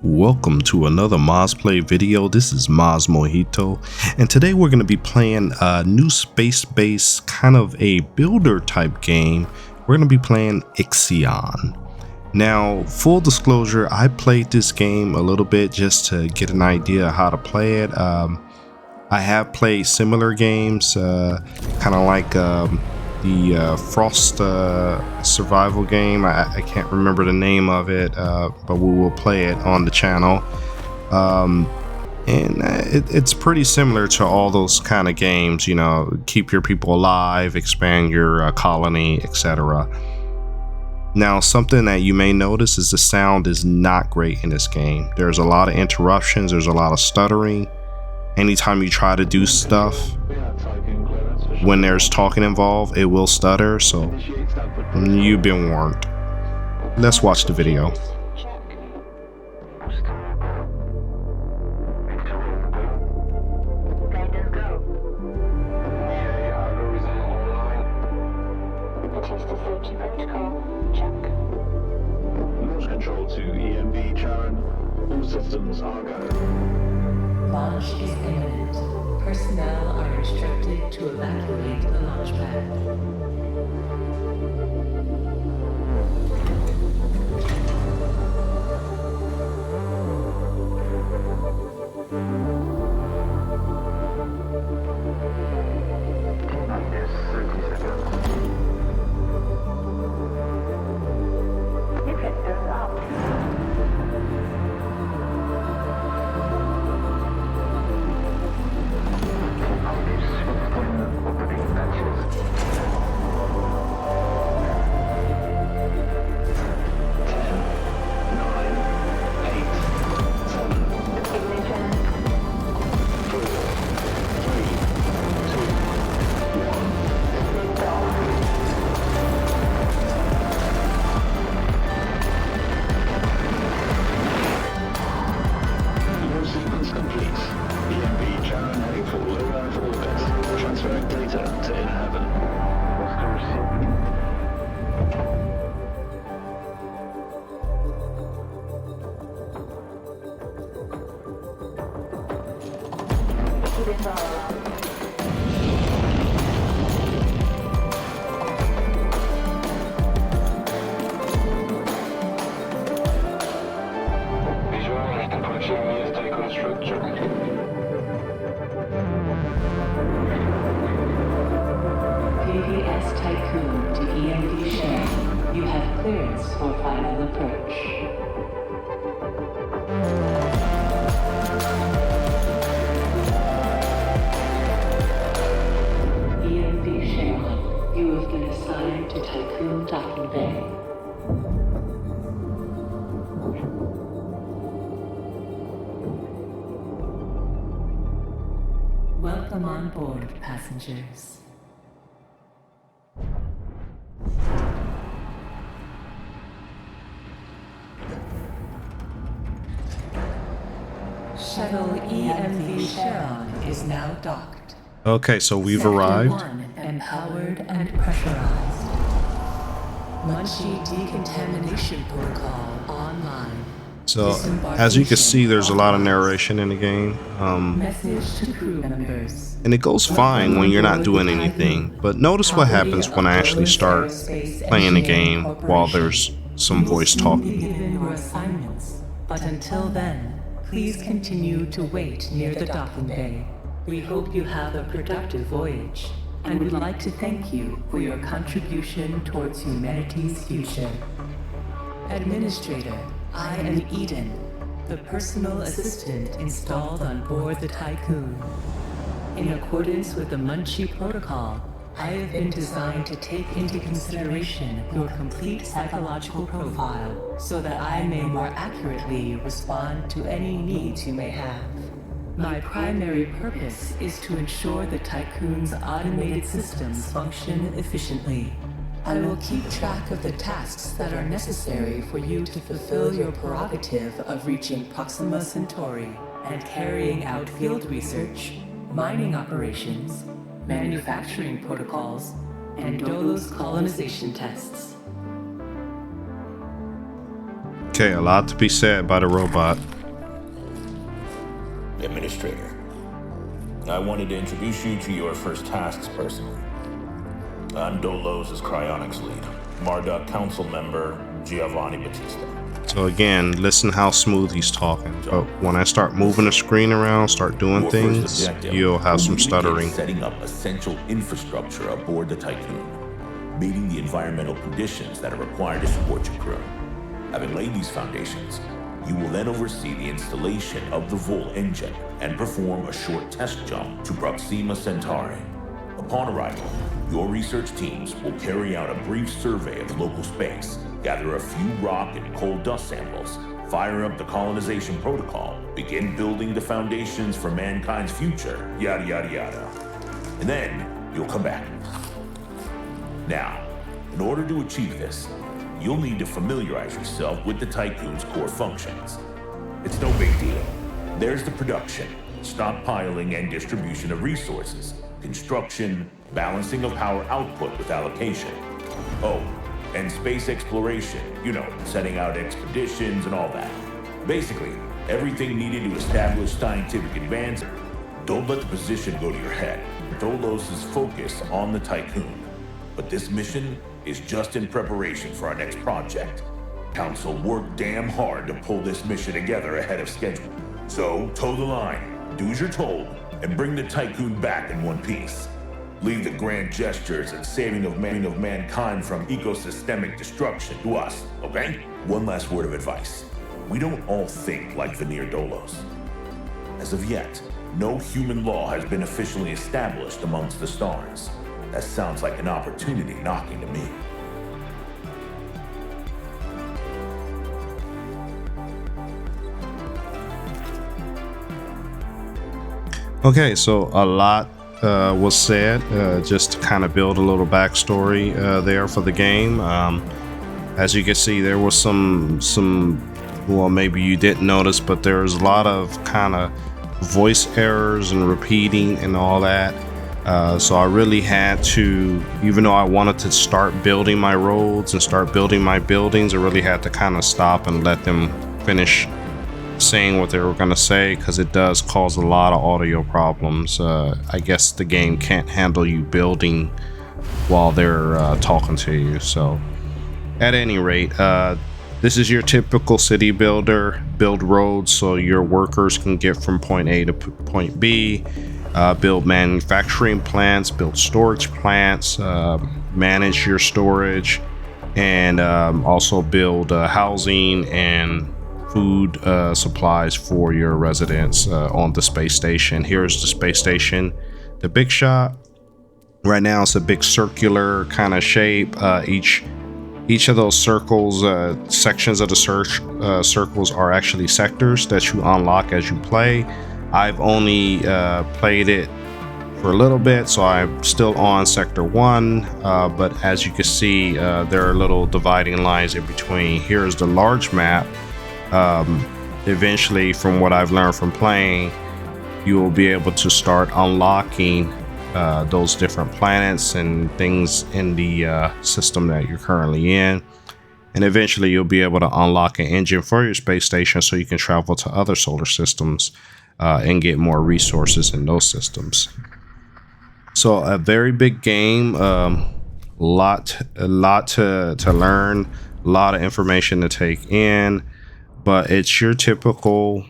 Welcome to another Moz Play video. This is Moz Mojito, and today we're going to be playing a new space-based kind of a builder type game. We're going to be playing Ixion. Now, full disclosure, I played this game a little bit just to get an idea of how to play it. I have played similar games, kind of like the Frost survival game. I can't remember the name of it, but we will play it on the channel. It's pretty similar to all those kind of games, you know, keep your people alive, expand your colony, etc. Now, something that you may notice is the sound is not great in this game. There's a lot of interruptions, there's a lot of stuttering. Anytime you try to do stuff, when there's talking involved, it will stutter, so you've been warned. Let's watch the video. Launch control to EMB, Charon. All systems are go. Launch is imminent. Personnel are instructed to evacuate the launch pad. Minus 30 seconds. Defenders up. PPS Tycoon to EMD Share. You have clearance for final approach. EMD Share. You have been assigned to Tycoon Docking Bay. Welcome on board, passengers. Shuttle EMV Charon is now docked. Okay, so we've Sector arrived. 1 empowered and pressurized. Munchie decontamination protocol online. So as you can see, there's a lot of narration in the game, Message to crew members. and it goes fine when you're not doing anything. But notice what happens when I actually start playing the game while there's some voice Be talking. given your assignments, but until then, please continue to wait near the docking bay. We hope you have a productive voyage, and would like to thank you for your contribution towards humanity's future. Administrator, I am Eden, the personal assistant installed on board the Tycoon. In accordance with the Munchie Protocol, I have been designed to take into consideration your complete psychological profile so that I may more accurately respond to any needs you may have. My primary purpose is to ensure the Tycoon's automated systems function efficiently. I will keep track of the tasks that are necessary for you to fulfill your prerogative of reaching Proxima Centauri and carrying out field research, mining operations, manufacturing protocols, and Dolos colonization tests. Okay, a lot to be said by the robot. Administrator, I wanted to introduce you to your first tasks personally. I'm Dolos' cryonics lead, Marduk council member Giovanni Battista. So again, listen how smooth he's talking. But when I start moving the screen around, start doing Your things, first objective you'll have will some be to stuttering. begin setting up essential infrastructure aboard the Tycoon, meeting the environmental conditions that are required to support your crew. Having laid these foundations, you will then oversee the installation of the Vol engine and perform a short test jump to Proxima Centauri. Upon arrival, your research teams will carry out a brief survey of local space, gather a few rock and coal dust samples, fire up the colonization protocol, begin building the foundations for mankind's future, yada yada yada. And then you'll come back. Now, in order to achieve this, you'll need to familiarize yourself with the Tycoon's core functions. It's no big deal. There's the production, stockpiling and distribution of resources, construction, balancing of power output with allocation. Oh, and space exploration, you know, setting out expeditions and all that. Basically, everything needed to establish scientific advance. Don't let the position go to your head. Dolos is focused on the Tycoon, but this mission is just in preparation for our next project. Council worked damn hard to pull this mission together ahead of schedule. So, toe the line, do as you're told, and bring the Tycoon back in one piece. Leave the grand gestures and saving of mankind from ecosystemic destruction to us, okay? One last word of advice. We don't all think like Veneer Dolos. As of yet, no human law has been officially established amongst the stars. That sounds like an opportunity knocking to me. Okay, so a lot was said, just to kind of build a little backstory there for the game. As you can see, there was some, well, maybe you didn't notice, but there was a lot of kind of voice errors and repeating and all that. So I really had to, even though I wanted to start building my roads and start building my buildings, I really had to kind of stop and let them finish saying what they were going to say, because it does cause a lot of audio problems. I guess the game can't handle you building while they're talking to you. So at any rate, this is your typical city builder. Build roads so your workers can get from point A to point B. Build manufacturing plants, build storage plants, manage your storage, and also build housing and food supplies for your residents on the space station. Here's the space station, the big shot. Right now it's a big circular kind of shape. Each of those circles, sections of the circles are actually sectors that you unlock as you play. I've only played it for a little bit, so I'm still on sector 1, but as you can see, there are little dividing lines in between. Here's the large map. Eventually, from what I've learned from playing, you will be able to start unlocking those different planets and things in the system that you're currently in. And eventually you'll be able to unlock an engine for your space station so you can travel to other solar systems and get more resources in those systems. So a very big game, lot to learn, a lot of information to take in, but it's your typical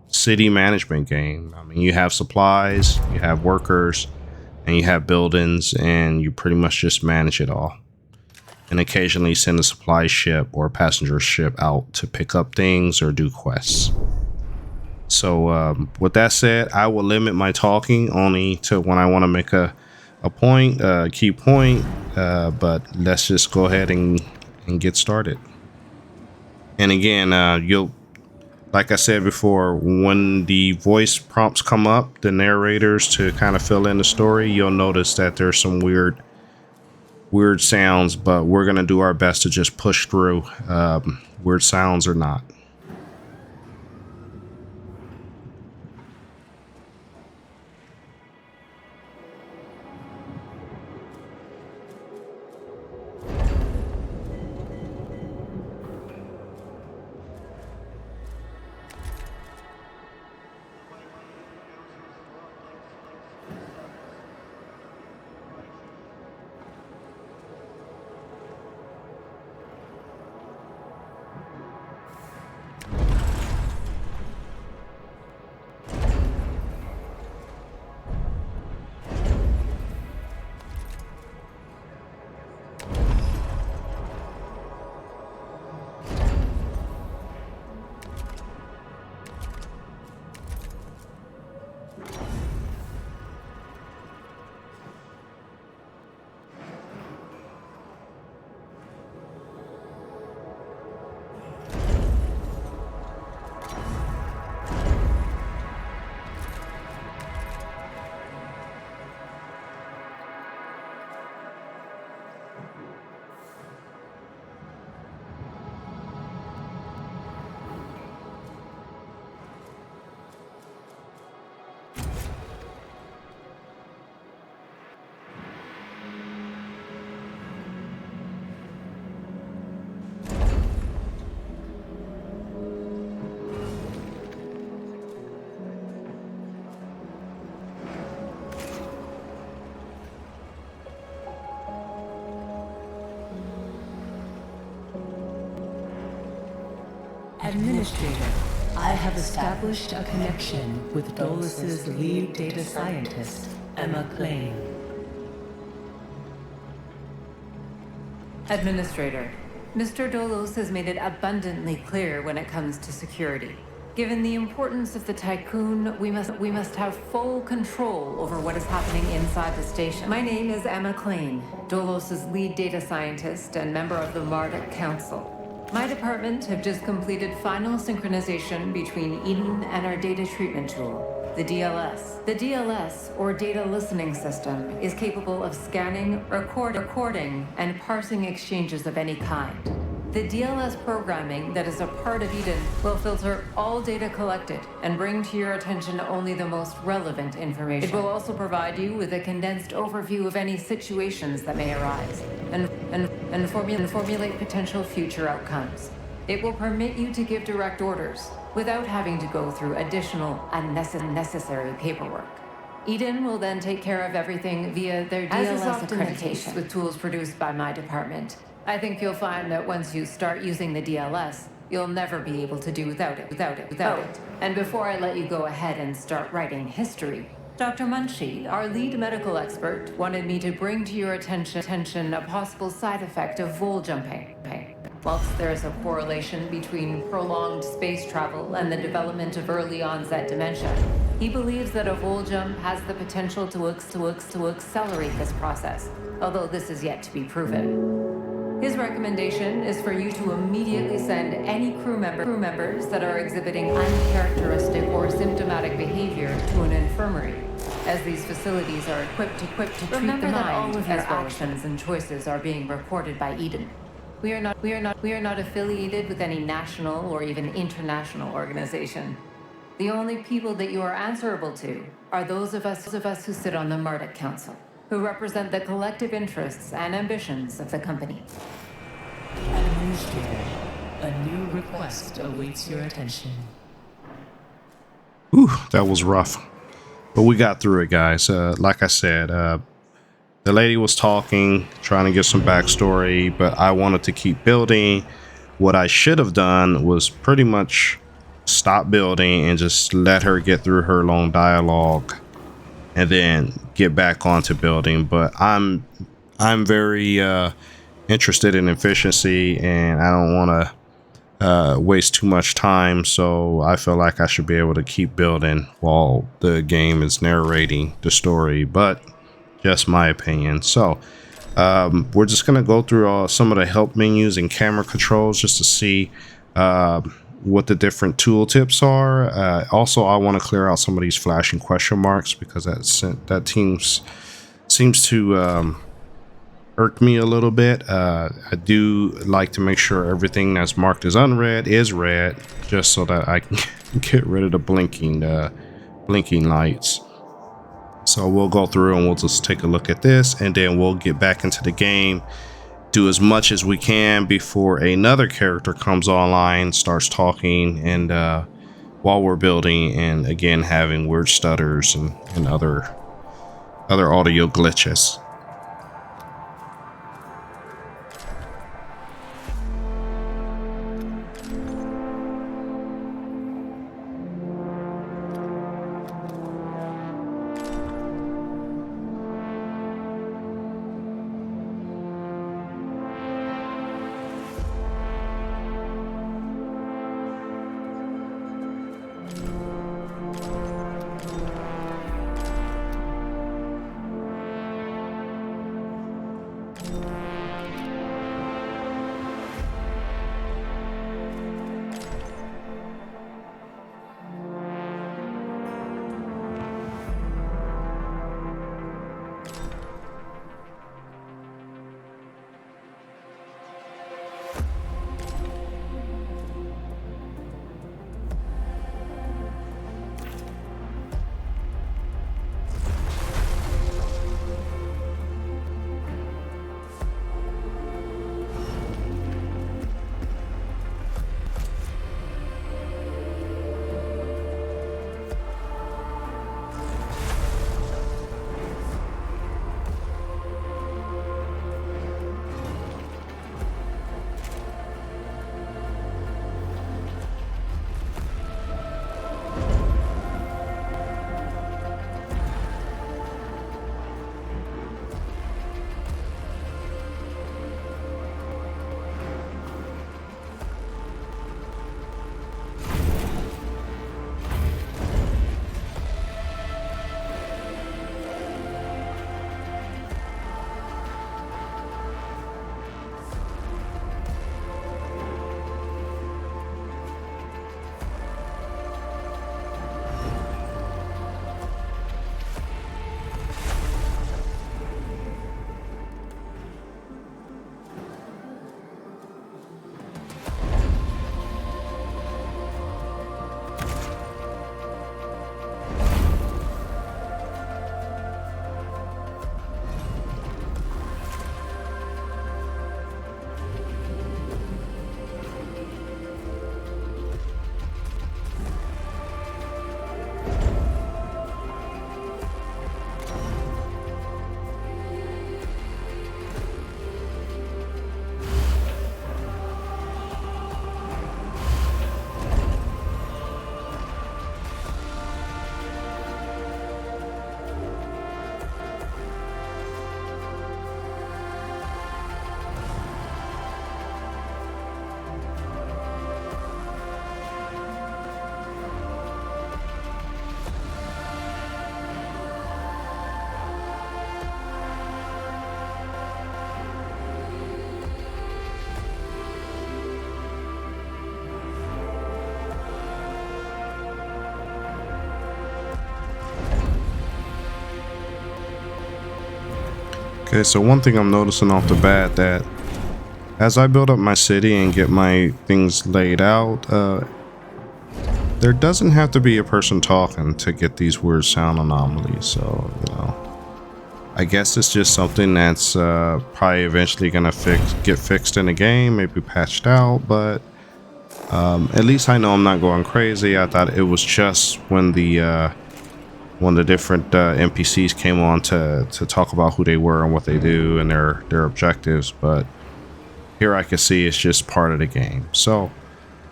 city management game. I mean, you have supplies, you have workers, and you have buildings, and you pretty much just manage it all. And occasionally send a supply ship or a passenger ship out to pick up things or do quests. So with that said, I will limit my talking only to when I want to make a point, key point, but let's just go ahead and get started. And again, like I said before, when the voice prompts come up, the narrators to kind of fill in the story, you'll notice that there's some weird sounds, but we're going to do our best to just push through, weird sounds or not. Administrator, I have established a connection with Dolus's lead data scientist, Emma Klein. Administrator, Mr. Dolos has made it abundantly clear when it comes to security. Given the importance of the Tycoon, we must have full control over what is happening inside the station. My name is Emma Klein, Dolos's lead data scientist and member of the Marduk Council. My department have just completed final synchronization between Eden and our data treatment tool, the DLS. The DLS, or Data Listening System, is capable of scanning, recording, and parsing exchanges of any kind. The DLS programming that is a part of Eden will filter all data collected and bring to your attention only the most relevant information. It will also provide you with a condensed overview of any situations that may arise and formulate potential future outcomes. It will permit you to give direct orders without having to go through additional unnecessary paperwork. Eden will then take care of everything via their DLS accreditation with tools produced by my department. I think you'll find that once you start using the DLS, you'll never be able to do without it. And before I let you go ahead and start writing history, Dr. Munshi, our lead medical expert, wanted me to bring to your attention a possible side effect of vol jumping. Whilst there is a correlation between prolonged space travel and the development of early onset dementia, he believes that a vol jump has the potential to accelerate this process, although this is yet to be proven. His recommendation is for you to immediately send any crew members that are exhibiting uncharacteristic or symptomatic behavior to an infirmary, as these facilities are equipped to treat the mind. All of your actions and choices are being recorded by Eden. We are not affiliated with any national or even international organization. The only people that you are answerable to are those of us who sit on the Marduk Council, who represent the collective interests and ambitions of the company. Administrator, a new request awaits your attention. Ooh, that was rough. But we got through it, guys. Like I said, the lady was talking, trying to get some backstory, but I wanted to keep building. What I should have done was pretty much stop building and just let her get through her long dialogue and then get back onto building. But I'm very interested in efficiency, and I don't want to waste too much time, so I feel like I should be able to keep building while the game is narrating the story, but just my opinion. So we're just going to go through some of the help menus and camera controls just to see what the different tooltips are. Also, I want to clear out some of these flashing question marks because that seems to irk me a little bit. I do like to make sure everything that's marked as unread is read, just so that I can get rid of the blinking lights. So we'll go through and we'll just take a look at this, and then we'll get back into the game, do as much as we can before another character comes online, starts talking, and while we're building, and again having weird stutters and other audio glitches. Okay, so one thing I'm noticing off the bat that as I build up my city and get my things laid out, there doesn't have to be a person talking to get these weird sound anomalies. So, you know, I guess it's just something that's probably eventually gonna get fixed in the game, maybe patched out, but at least I know I'm not going crazy. I thought it was just when the different NPCs came on to talk about who they were and what they do and their objectives, but here I can see it's just part of the game. So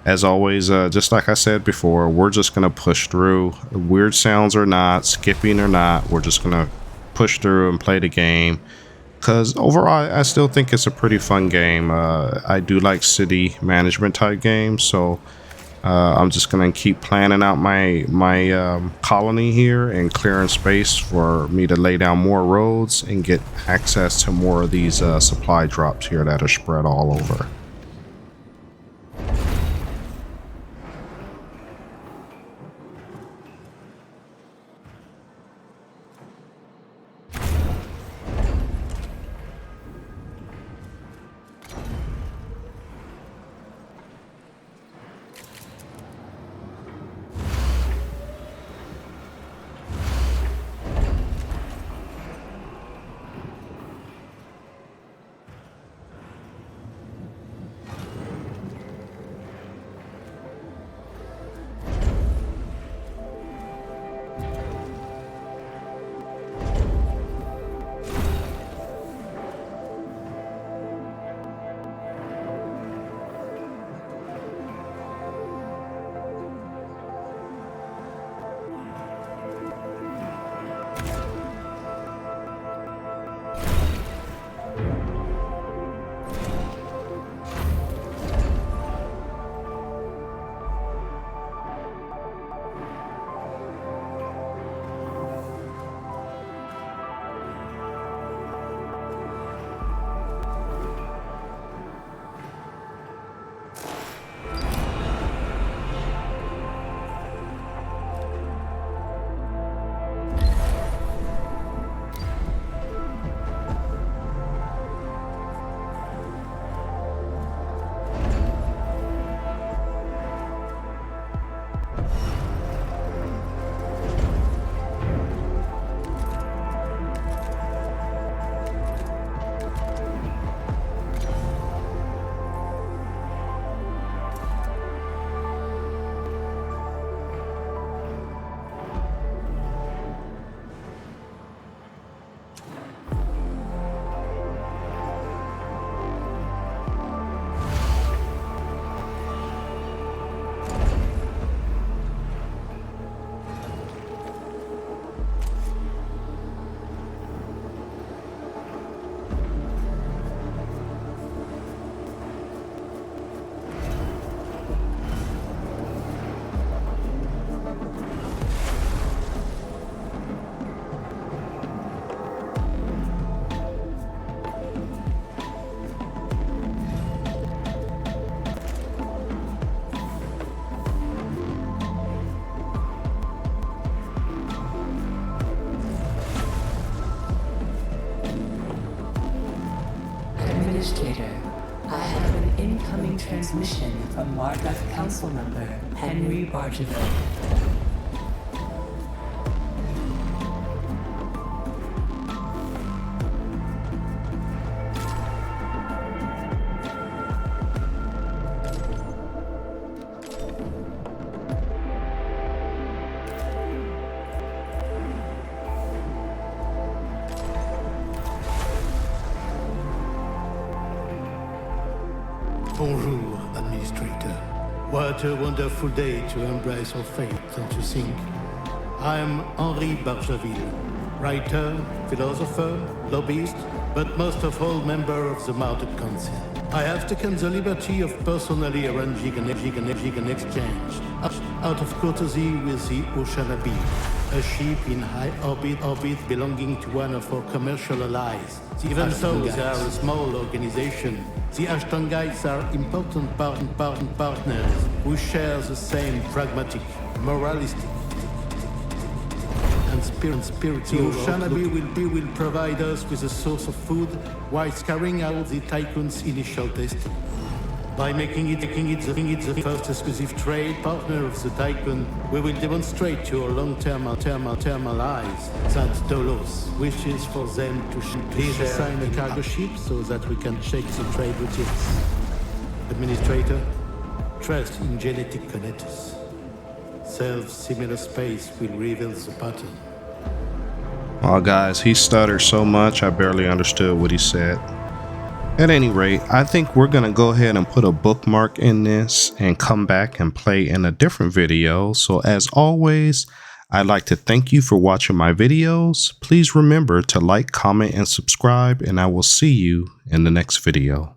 as always, just like I said before, we're just gonna push through, weird sounds or not, skipping or not, we're just gonna push through and play the game, because overall I still think it's a pretty fun game. I do like city management type games, so I'm just gonna keep planning out my colony here and clearing space for me to lay down more roads and get access to more of these supply drops here that are spread all over. Administrator, I have an incoming transmission from Marduff Council member Henry Bargeville. Bonjour, Administrator. What a wonderful day to embrace our fate, don't you think? I'm Henri Bargeville, writer, philosopher, lobbyist, but most of all member of the Mounted Council. I have taken the liberty of personally arranging an exchange out of courtesy with the Oshanabi, a ship in high orbit belonging to one of our commercial allies. Even though they are a small organization, the Ashtongites are important partners who share the same pragmatic, moralistic, and conspiracy. Oceanabe will provide us with a source of food while carrying out the Tycoon's initial testing. By making it the first exclusive trade partner of the Tycoon, we will demonstrate to our long-term allies that Dolos wishes for them to please assign a cargo ship so that we can check the trade routines. Administrator, trust in genetic connectors. Self-similar space will reveal the pattern. Oh guys, he stuttered so much I barely understood what he said. At any rate, I think we're going to go ahead and put a bookmark in this and come back and play in a different video. So as always, I'd like to thank you for watching my videos. Please remember to like, comment, and subscribe, and I will see you in the next video.